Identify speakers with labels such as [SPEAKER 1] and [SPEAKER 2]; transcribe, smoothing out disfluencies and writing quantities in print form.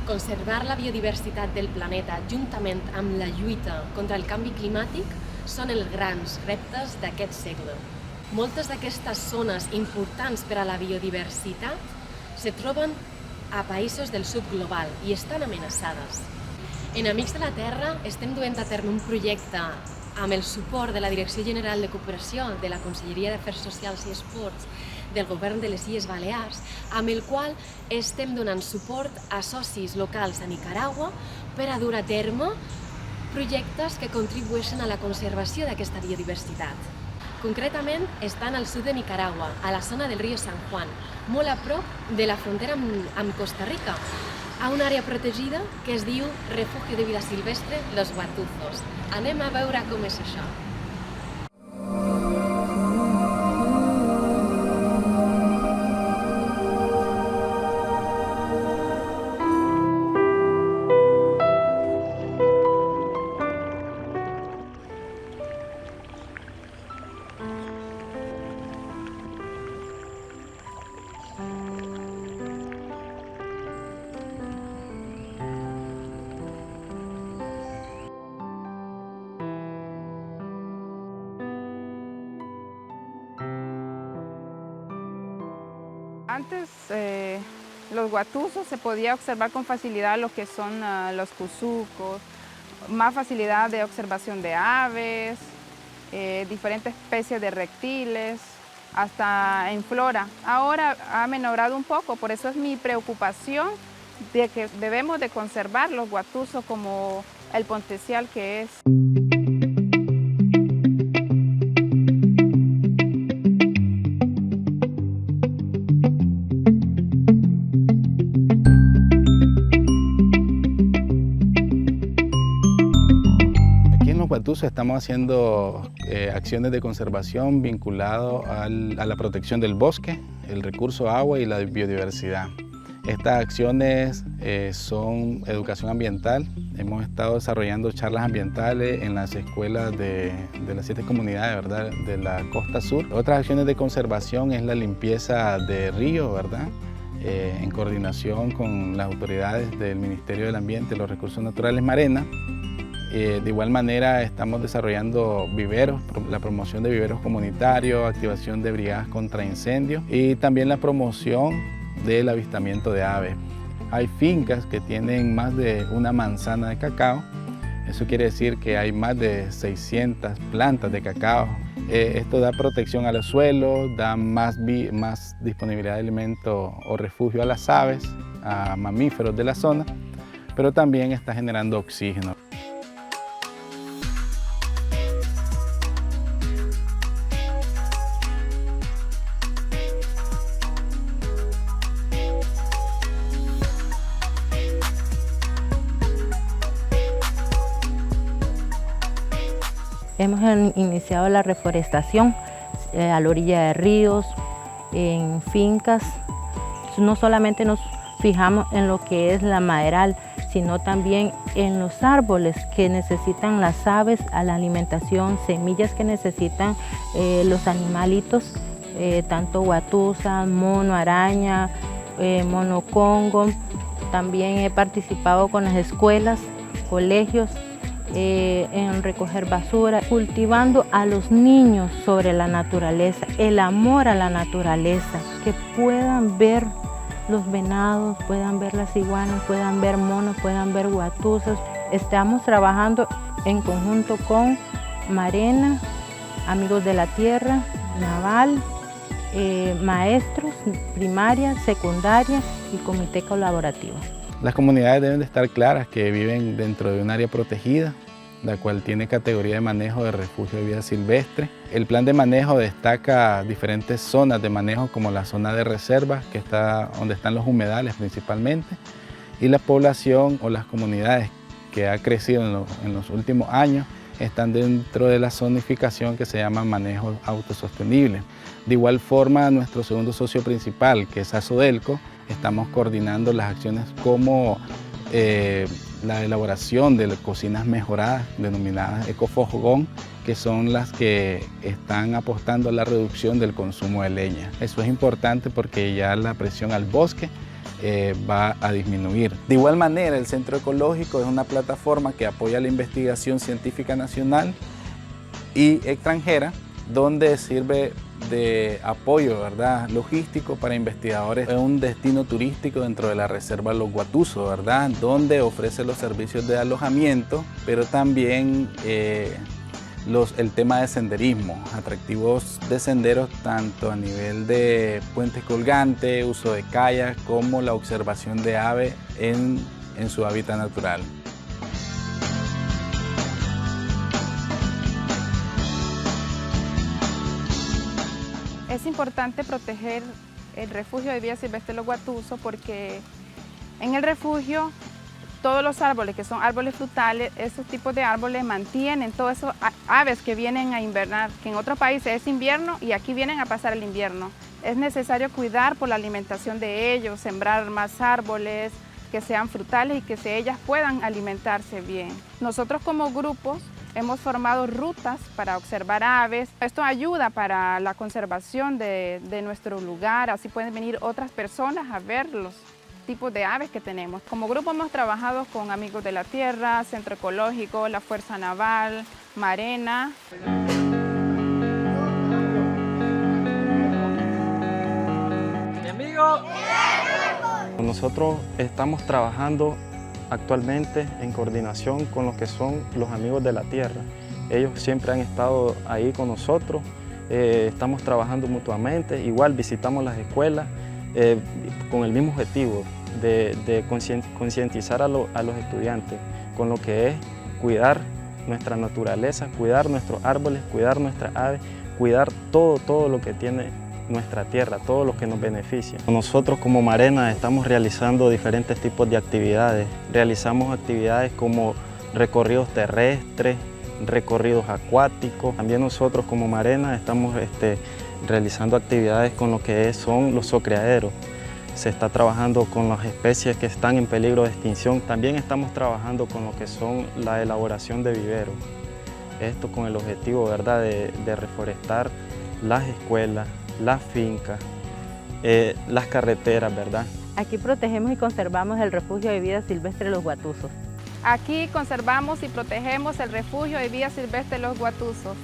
[SPEAKER 1] Conservar la biodiversitat del planeta juntament amb la lluita contra el canvi climàtic són els grans reptes d'aquest segle. Moltes d'aquestes zones importants per a la biodiversitat se troben a països del sud global i estan amenaçades. En Amics de la Terra estem duent a terme un projecte amb el suport de la Direcció General de Cooperació de la Conselleria d'Afers Socials i Esports del Govern de les Illes Balears, amb el qual estem donant suport a socis locals a Nicaragua per a dur a terme projectes que contribueixen a la conservació d'aquesta biodiversitat. Concretament, estan al sud de Nicaragua, a la zona del riu San Juan, molt a prop de la frontera amb Costa Rica, a una àrea protegida que es diu Refugio de Vida Silvestre Los Guatuzos. Anem a veure com és això.
[SPEAKER 2] Antes los guatuzos se podía observar con facilidad lo que son los cuzucos, más facilidad de observación de aves, diferentes especies de reptiles, hasta en flora. Ahora ha menorado un poco, por eso es mi preocupación de que debemos de conservar los guatuzos como el potencial que es.
[SPEAKER 3] Estamos haciendo acciones de conservación vinculadas a la protección del bosque, el recurso agua y la biodiversidad. Estas acciones son educación ambiental. Hemos estado desarrollando charlas ambientales en las escuelas de las 7 comunidades, ¿verdad?, de la costa sur. Otras acciones de conservación es la limpieza de ríos, ¿verdad?, en coordinación con las autoridades del Ministerio del Ambiente y los Recursos Naturales Marena. De igual manera estamos desarrollando viveros, la promoción de viveros comunitarios, activación de brigadas contra incendios y también la promoción del avistamiento de aves. Hay fincas que tienen más de una manzana de cacao, eso quiere decir que hay más de 600 plantas de cacao. Esto da protección a los suelos, da más disponibilidad de alimento o refugio a las aves, a mamíferos de la zona, pero también está generando oxígeno.
[SPEAKER 4] Hemos iniciado la reforestación a la orilla de ríos, en fincas. No solamente nos fijamos en lo que es la maderal, sino también en los árboles que necesitan las aves a la alimentación, semillas que necesitan los animalitos, tanto guatusa, mono, araña, mono congo. También he participado con las escuelas, colegios, en recoger basura, cultivando a los niños sobre la naturaleza, el amor a la naturaleza, que puedan ver los venados, puedan ver las iguanas, puedan ver monos, puedan ver guatuzas. Estamos trabajando en conjunto con Marena, Amigos de la Tierra, Naval, maestros, primaria, secundaria y comité colaborativo.
[SPEAKER 3] Las comunidades deben de estar claras que viven dentro de un área protegida, la cual tiene categoría de manejo de refugio de vida silvestre. El plan de manejo destaca diferentes zonas de manejo como la zona de reserva, que está donde están los humedales principalmente, y la población o las comunidades que ha crecido en los últimos años están dentro de la zonificación que se llama manejo autosostenible. De igual forma, nuestro segundo socio principal, que es Asodelco, estamos coordinando las acciones como la elaboración de cocinas mejoradas, denominadas ecofogón, que son las que están apostando a la reducción del consumo de leña. Eso es importante porque ya la presión al bosque va a disminuir. De igual manera, el Centro Ecológico es una plataforma que apoya la investigación científica nacional y extranjera, donde sirve de apoyo, ¿verdad?, logístico para investigadores. Es un destino turístico dentro de la Reserva Los Guatusos, ¿verdad?, donde ofrece los servicios de alojamiento, pero también el tema de senderismo, atractivos de senderos tanto a nivel de puentes colgantes, uso de kayak, como la observación de aves en su hábitat natural.
[SPEAKER 2] Es importante proteger el refugio de vida silvestre Los Guatusos porque en el refugio todos los árboles que son árboles frutales, esos tipos de árboles mantienen todas esas aves que vienen a invernar, que en otros países es invierno y aquí vienen a pasar el invierno. Es necesario cuidar por la alimentación de ellos, sembrar más árboles que sean frutales y que ellas puedan alimentarse bien. Nosotros como grupos hemos formado rutas para observar aves. Esto ayuda para la conservación de nuestro lugar, así pueden venir otras personas a ver los tipos de aves que tenemos. Como grupo hemos trabajado con Amigos de la Tierra, Centro Ecológico, la Fuerza Naval, Marena.
[SPEAKER 5] Nosotros estamos trabajando actualmente en coordinación con lo que son los Amigos de la Tierra. Ellos siempre han estado ahí con nosotros, estamos trabajando mutuamente, igual visitamos las escuelas con el mismo objetivo de concientizar a los estudiantes con lo que es cuidar nuestra naturaleza, cuidar nuestros árboles, cuidar nuestras aves, cuidar todo lo que tiene nuestra tierra, todo lo que nos beneficia. Nosotros como Marena estamos realizando diferentes tipos de actividades. Realizamos actividades como recorridos terrestres, recorridos acuáticos. También nosotros como Marena estamos realizando actividades con lo que son los zocriaderos. Se está trabajando con las especies que están en peligro de extinción. También estamos trabajando con lo que son la elaboración de viveros. Esto con el objetivo, ¿verdad?, de reforestar las escuelas, las fincas, las carreteras, ¿verdad?
[SPEAKER 4] Aquí protegemos y conservamos el refugio de vida silvestre Los Guatusos.
[SPEAKER 2] Aquí conservamos y protegemos el refugio de vida silvestre Los Guatusos.